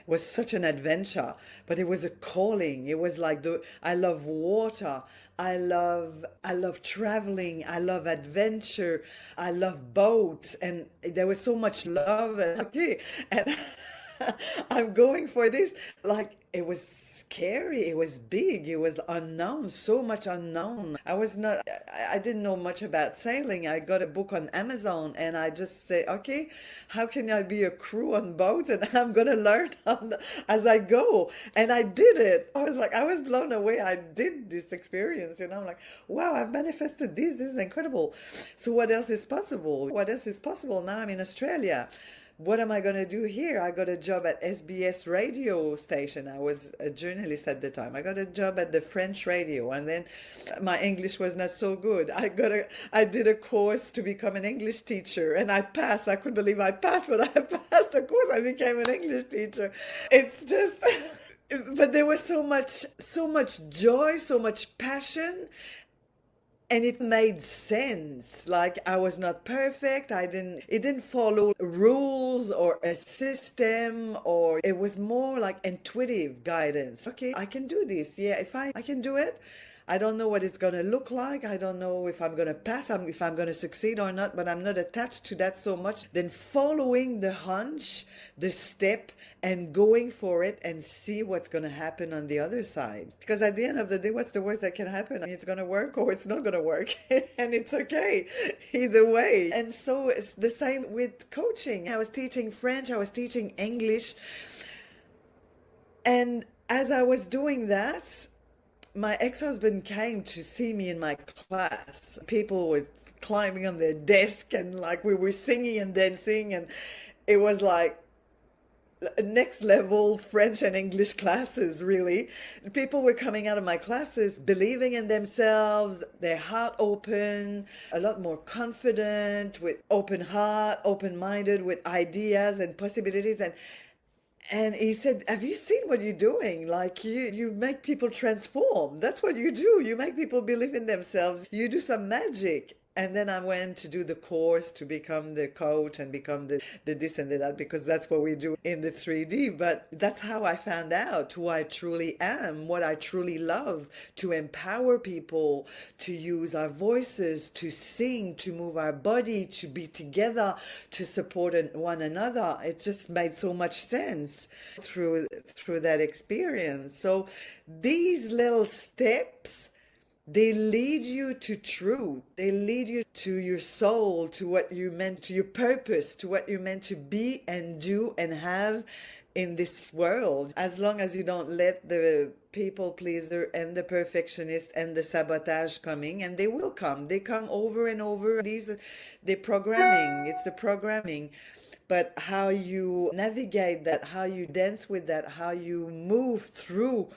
Was such an adventure, but it was a calling. It was like I love water. I love traveling. I love adventure. I love boats. And there was so much love. And okay. And I'm going for this. Like, it was scary. It was big. It was unknown. So much unknown. I didn't know much about sailing. I got a book on Amazon and I just say, okay, how can I be a crew on boats? And I'm going to learn as I go. And I did it. I was blown away. I did this experience. I'm like, wow, I've manifested this. This is incredible. So what else is possible? What else is possible? Now I'm in Australia. What am I going to do here? I got a job at SBS radio station. I was a journalist at the time. I got a job at the French radio, and then my English was not so good. I did a course to become an English teacher, and I passed. I couldn't believe I passed, but I passed the course. I became an English teacher. It's just, but there was so much joy, so much passion. And it made sense. Like, I was not perfect. It didn't follow rules or a system, or it was more like intuitive guidance. Okay, I can do this. Yeah, if I can do it. I don't know what it's going to look like. I don't know if I'm going to pass, if I'm going to succeed or not, but I'm not attached to that so much. Then following the hunch, the step, and going for it and see what's going to happen on the other side. Because at the end of the day, what's the worst that can happen? It's going to work or it's not going to work. And it's okay either way. And so it's the same with coaching. I was teaching French. I was teaching English. And as I was doing that, my ex-husband came to see me in my class. People were climbing on their desk and like we were singing and dancing, and it was like next level French and English classes, really. People were coming out of my classes believing in themselves, their heart open, a lot more confident, with open heart, open-minded, with ideas and possibilities. And he said, have you seen what you're doing? Like, you make people transform. That's what you do. You make people believe in themselves. You do some magic. And then I went to do the course to become the coach and become the this and the that, because that's what we do in the 3D. But that's how I found out who I truly am, what I truly love, to empower people, to use our voices, to sing, to move our body, to be together, to support one another. It just made so much sense through that experience. So these little steps they lead you to truth. They lead you to your soul, to what you meant, to your purpose, to what you meant to be and do and have in this world. As long as you don't let the people pleaser and the perfectionist and the sabotage coming, and they will come. They come over and over. The programming, it's the programming. But how you navigate that, how you dance with that, how you move through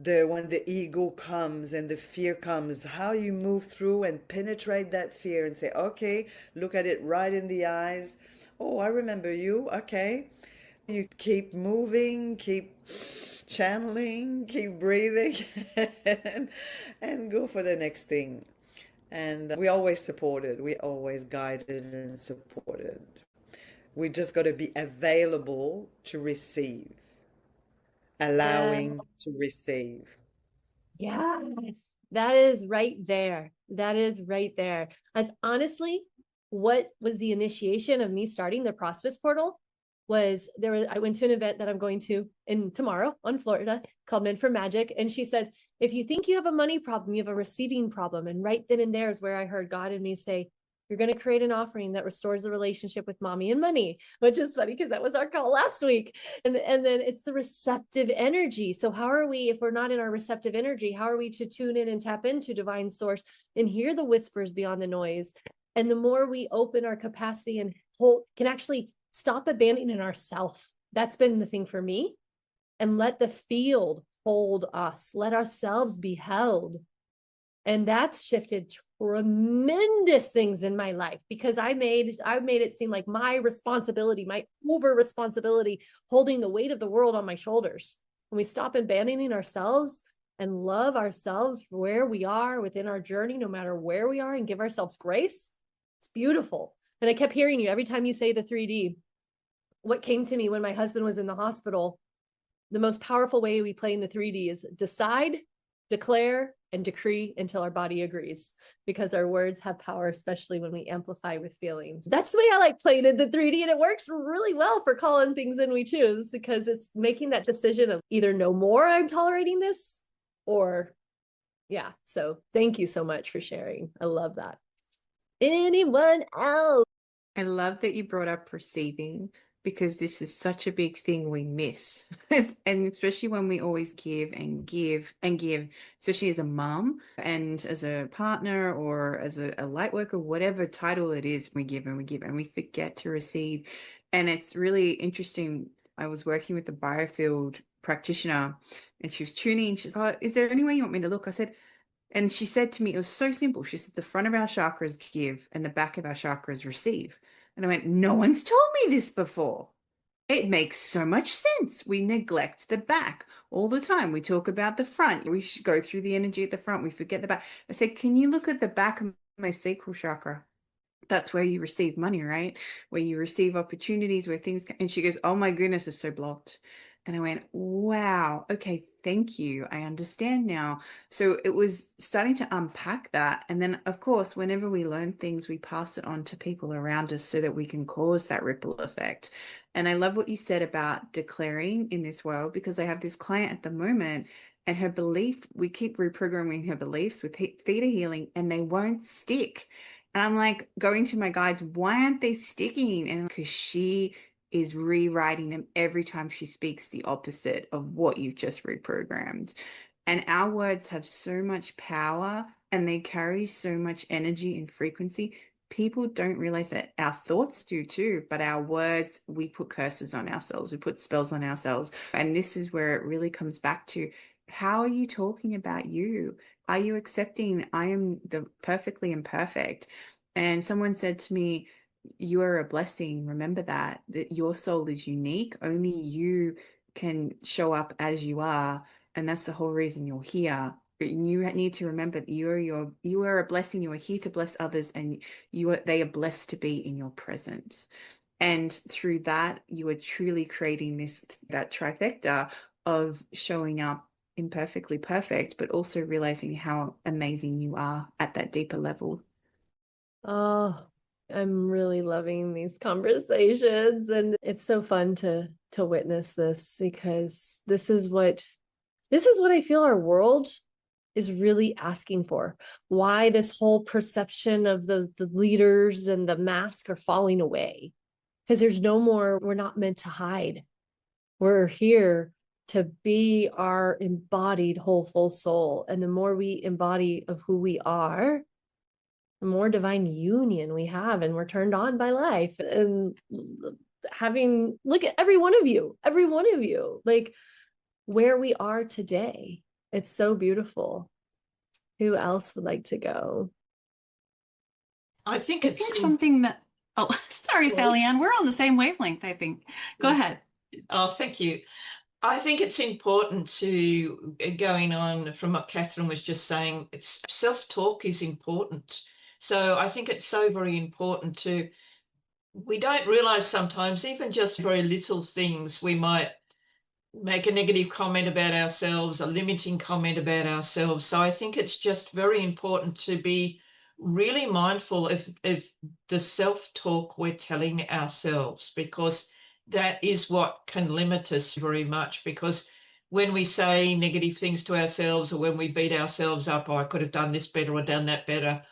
when the ego comes and the fear comes, how you move through and penetrate that fear and say, okay, look at it right in the eyes. Oh, I remember you. Okay. You keep moving, keep channeling, keep breathing, and go for the next thing. And we always supported, we always guided and supported. We just got to be available to receive, allowing to receive. Yeah, that is right there. That is right there. That's honestly what was the initiation of me starting the Prosperous Portal. I went to an event that I'm going to tomorrow on Florida called Men for Magic. And she said, if you think you have a money problem, you have a receiving problem. And right then and there is where I heard God in me say, you're going to create an offering that restores the relationship with mommy and money, which is funny because that was our call last week. And then it's the receptive energy. So how are we, if we're not in our receptive energy, how are we to tune in and tap into divine source and hear the whispers beyond the noise? And the more we open our capacity and can actually stop abandoning ourselves. That's been the thing for me. And let the field hold us. Let ourselves be held. And that's shifted tremendous things in my life because I made it seem like my responsibility, my over responsibility, holding the weight of the world on my shoulders. When we stop abandoning ourselves and love ourselves where we are within our journey, no matter where we are, and give ourselves grace, it's beautiful. And I kept hearing you every time you say the 3D. What came to me when my husband was in the hospital, the most powerful way we play in the 3D is decide, declare, and decree until our body agrees, because our words have power, especially when we amplify with feelings. That's the way I like playing in the 3D, and it works really well for calling things in we choose, because it's making that decision of either no more, I'm tolerating this, or yeah. So thank you so much for sharing. I love that. Anyone else? I love that you brought up receiving, because this is such a big thing we miss. And especially when we always give and give and give, especially as a mom and as a partner or as a light worker, whatever title it is, we give and we give and we forget to receive. And it's really interesting. I was working with a biofield practitioner and she was tuning. She's like, is there any way you want me to look? I said, and she said to me, it was so simple. She said, the front of our chakras give and the back of our chakras receive. And I went, no one's told me this before. It makes so much sense. We neglect the back all the time. We talk about the front. We should go through the energy at the front. We forget the back. I said, can you look at the back of my sacral chakra? That's where you receive money, right? Where you receive opportunities, where things, and she goes, oh my goodness, it's so blocked. And I went, wow, okay, thank you. I understand now. So it was starting to unpack that. And then, of course, whenever we learn things, we pass it on to people around us so that we can cause that ripple effect. And I love what you said about declaring in this world, because I have this client at the moment and her belief, we keep reprogramming her beliefs with theta healing and they won't stick. And I'm like going to my guides, why aren't they sticking? And because she is rewriting them every time she speaks the opposite of what you've just reprogrammed. And our words have so much power and they carry so much energy and frequency. People don't realize that. Our thoughts do too, but our words, we put curses on ourselves, we put spells on ourselves. And this is where it really comes back to, how are you talking about you? Are you accepting I am the perfectly imperfect? And someone said to me, you are a blessing. Remember that your soul is unique. Only you can show up as you are. And that's the whole reason you're here. You need to remember that you are a blessing. You are here to bless others, and they are blessed to be in your presence. And through that, you are truly creating that trifecta of showing up imperfectly perfect, but also realizing how amazing you are at that deeper level. Oh, I'm really loving these conversations, and it's so fun to witness this, because this is what I feel our world is really asking for, why this whole perception of the leaders and the mask are falling away. Because there's no more, we're not meant to hide. We're here to be our embodied whole full soul. And the more we embody of who we are, the more divine union we have, and we're turned on by life. And having, look at every one of you, like where we are today. It's so beautiful. Who else would like to go? I think it's something that, oh, sorry, Sallyann, we're on the same wavelength, I think. Go ahead. Oh, thank you. I think it's important to, going on from what Catherine was just saying, self-talk is important. So I think it's so very important to, we don't realize sometimes, even just very little things, we might make a negative comment about ourselves, a limiting comment about ourselves. So I think it's just very important to be really mindful of the self-talk we're telling ourselves, because that is what can limit us very much. Because when we say negative things to ourselves, or when we beat ourselves up, oh, I could have done this better or done that better,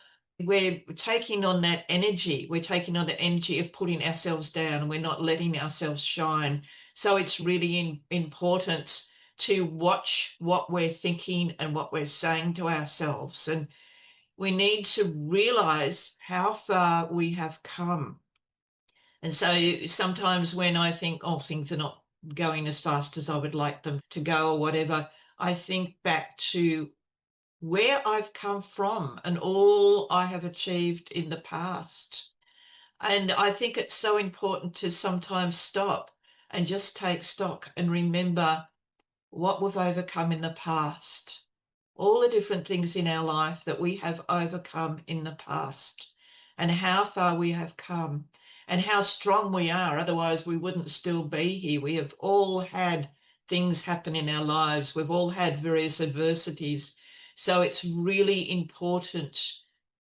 we're taking on that energy. We're taking on the energy of putting ourselves down, and we're not letting ourselves shine. So it's really important to watch what we're thinking and what we're saying to ourselves. And we need to realize how far we have come. And so sometimes when I think, oh, things are not going as fast as I would like them to go or whatever, I think back to where I've come from and all I have achieved in the past. And I think it's so important to sometimes stop and just take stock and remember what we've overcome in the past, all the different things in our life that we have overcome in the past, and how far we have come and how strong we are. Otherwise, we wouldn't still be here. We have all had things happen in our lives. We've all had various adversities. So it's really important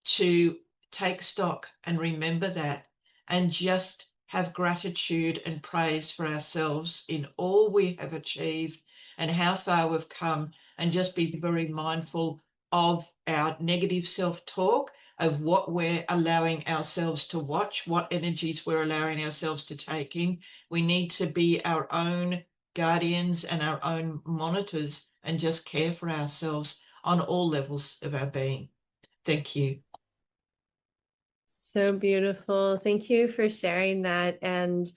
to take stock and remember that, and just have gratitude and praise for ourselves in all we have achieved and how far we've come, and just be very mindful of our negative self-talk, of what we're allowing ourselves to watch, what energies we're allowing ourselves to take in. We need to be our own guardians and our own monitors, and just care for ourselves on all levels of our being. Thank you. So beautiful. Thank you for sharing that. And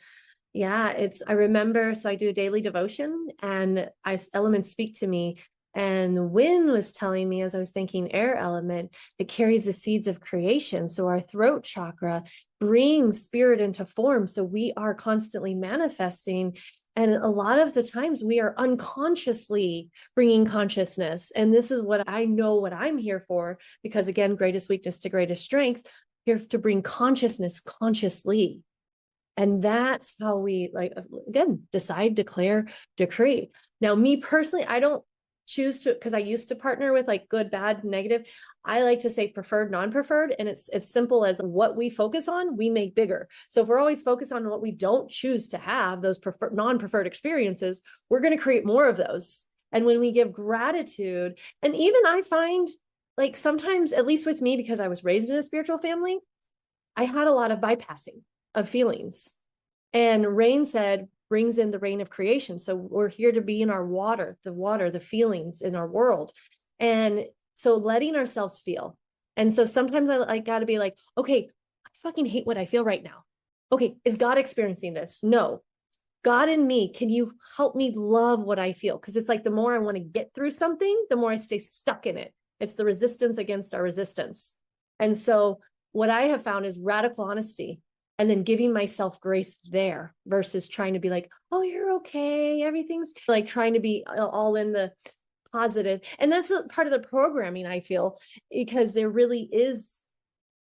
yeah, I remember, so I do a daily devotion, and elements speak to me. And Wynn was telling me, as I was thinking, air element, it carries the seeds of creation. So our throat chakra brings spirit into form. So we are constantly manifesting. And a lot of the times we are unconsciously bringing consciousness. And this is what I know what I'm here for, because again, greatest weakness to greatest strength, here to bring consciousness consciously. And that's how we, like, again, decide, declare, decree. Now, me personally, I don't choose to, because I used to partner with like good, bad, negative. I like to say preferred, non-preferred. And it's as simple as what we focus on, we make bigger. So if we're always focused on what we don't choose to have, those preferred, non-preferred experiences, we're going to create more of those. And when we give gratitude, and even I find, like, sometimes, at least with me, because I was raised in a spiritual family, I had a lot of bypassing of feelings. And rain said, brings in the rain of creation. So we're here to be in our water, the feelings in our world. And so letting ourselves feel. And so sometimes I got to be like, okay, I fucking hate what I feel right now. Okay, is God experiencing this? No. God in me, can you help me love what I feel? Because it's like the more I want to get through something, the more I stay stuck in it. It's the resistance against our resistance. And so what I have found is radical honesty, and then giving myself grace there versus trying to be like, oh, you're okay, everything's like, trying to be all in the positive. And that's part of the programming, I feel, because there really is,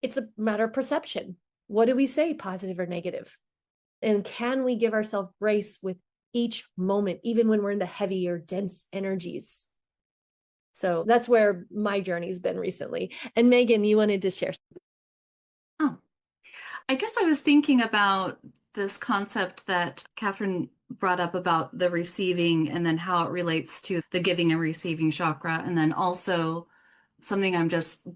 it's a matter of perception. What do we say, positive or negative? And can we give ourselves grace with each moment, even when we're in the heavier, dense energies? So that's where my journey's been recently. And Megan, you wanted to share. Oh, I guess I was thinking about this concept that Catherine brought up about the receiving and then how it relates to the giving and receiving chakra. And then also something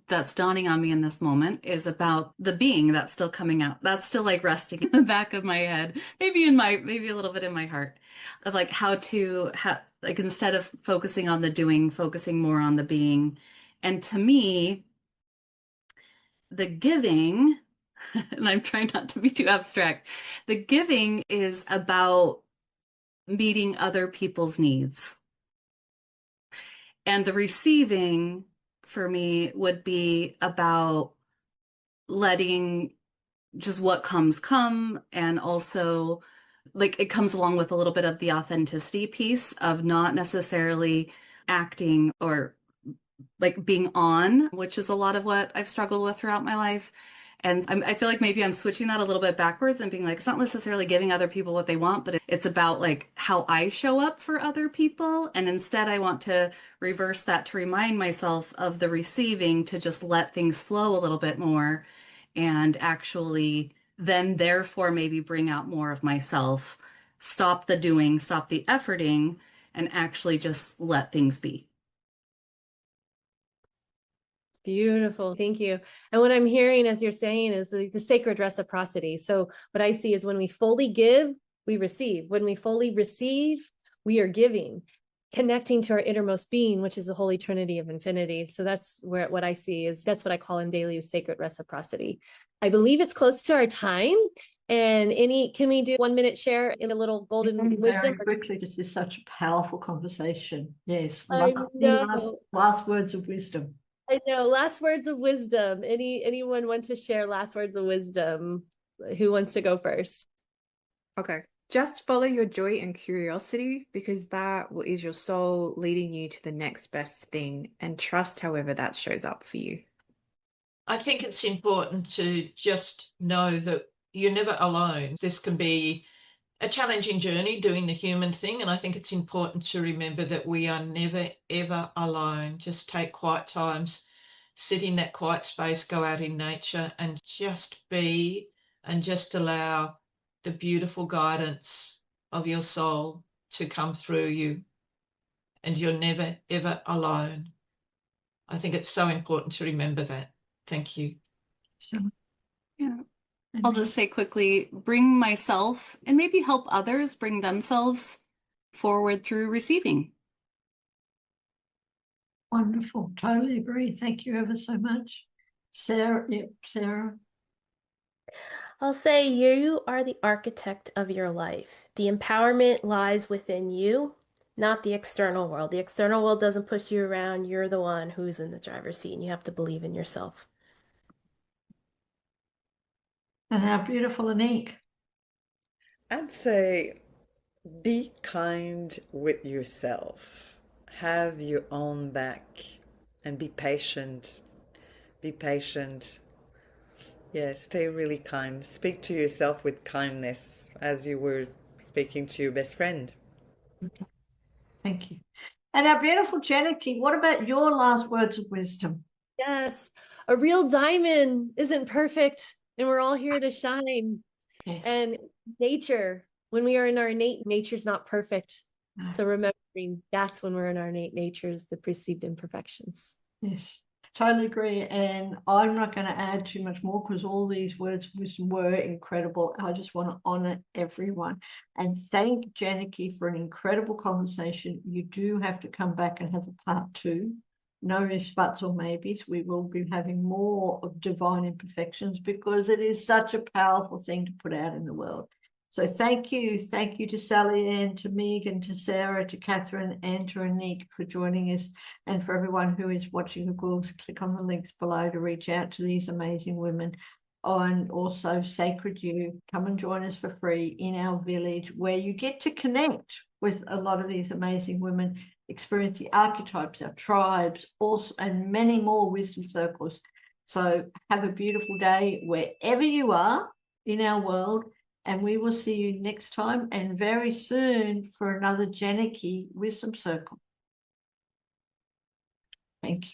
that's dawning on me in this moment is about the being that's still coming out. That's still like resting in the back of my head, maybe a little bit in my heart, of like how to like instead of focusing on the doing, focusing more on the being. And to me, the giving, and I'm trying not to be too abstract, the giving is about meeting other people's needs. And the receiving for me would be about letting just what comes come, and also like it comes along with a little bit of the authenticity piece of not necessarily acting or like being on, which is a lot of what I've struggled with throughout my life. And I feel like maybe I'm switching that a little bit backwards and being like, it's not necessarily giving other people what they want, but it's about like how I show up for other people. And instead, I want to reverse that to remind myself of the receiving, to just let things flow a little bit more and actually then therefore maybe bring out more of myself, stop the doing, stop the efforting, and actually just let things be. Beautiful. Thank you. And what I'm hearing as you're saying is the sacred reciprocity. So what I see is when we fully give, we receive. When we fully receive, we are giving, connecting to our innermost being, which is the Holy Trinity of infinity. So that's where what I see is, that's what I call in daily is sacred reciprocity. I believe it's close to our time. And can we do 1 minute share in a little golden wisdom? Very quickly, this is such a powerful conversation. Yes. I know. Last words of wisdom. I know. Last words of wisdom. Anyone want to share last words of wisdom? Who wants to go first? Okay. Just follow your joy and curiosity, because that is your soul leading you to the next best thing, and trust however that shows up for you. I think it's important to just know that you're never alone. This can be a challenging journey doing the human thing. And I think it's important to remember that we are never, ever alone. Just take quiet times, sit in that quiet space, go out in nature and just be, and just allow the beautiful guidance of your soul to come through you. And you're never, ever alone. I think it's so important to remember that. Thank you. Yeah. I'll just say quickly, bring myself and maybe help others bring themselves forward through receiving. Wonderful. Totally agree. Thank you ever so much. Sara. Yep, Sara. I'll say you are the architect of your life. The empowerment lies within you, not the external world. The external world doesn't push you around. You're the one who's in the driver's seat, and you have to believe in yourself. And how beautiful, Anik. I'd say be kind with yourself. Have your own back and be patient. Be patient. Yeah, stay really kind. Speak to yourself with kindness as you were speaking to your best friend. Okay. Thank you. And our beautiful Janaki, what about your last words of wisdom? Yes, a real diamond isn't perfect, and we're all here to shine. Yes. And nature, when we are in our innate nature's not perfect. No. So remembering that's when we're in our innate natures, the perceived imperfections. Yes, totally agree. And I'm not going to add too much more because all these words of wisdom were incredible. I just want to honor everyone and thank Janaki for an incredible conversation. You do have to come back and have a part 2. No ifs, buts, or maybes. We will be having more of divine imperfections because it is such a powerful thing to put out in the world. So thank you. Thank you to Sallyann, to Megan, to Sara, to Catherine, and to Anik for joining us. And for everyone who is watching, of course, click on the links below to reach out to these amazing women. And also Sacred You, come and join us for free in our village where you get to connect with a lot of these amazing women, experience the archetypes, our tribes, also, and many more wisdom circles. So have a beautiful day wherever you are in our world. And we will see you next time and very soon for another Janaki Wisdom Circle. Thank you.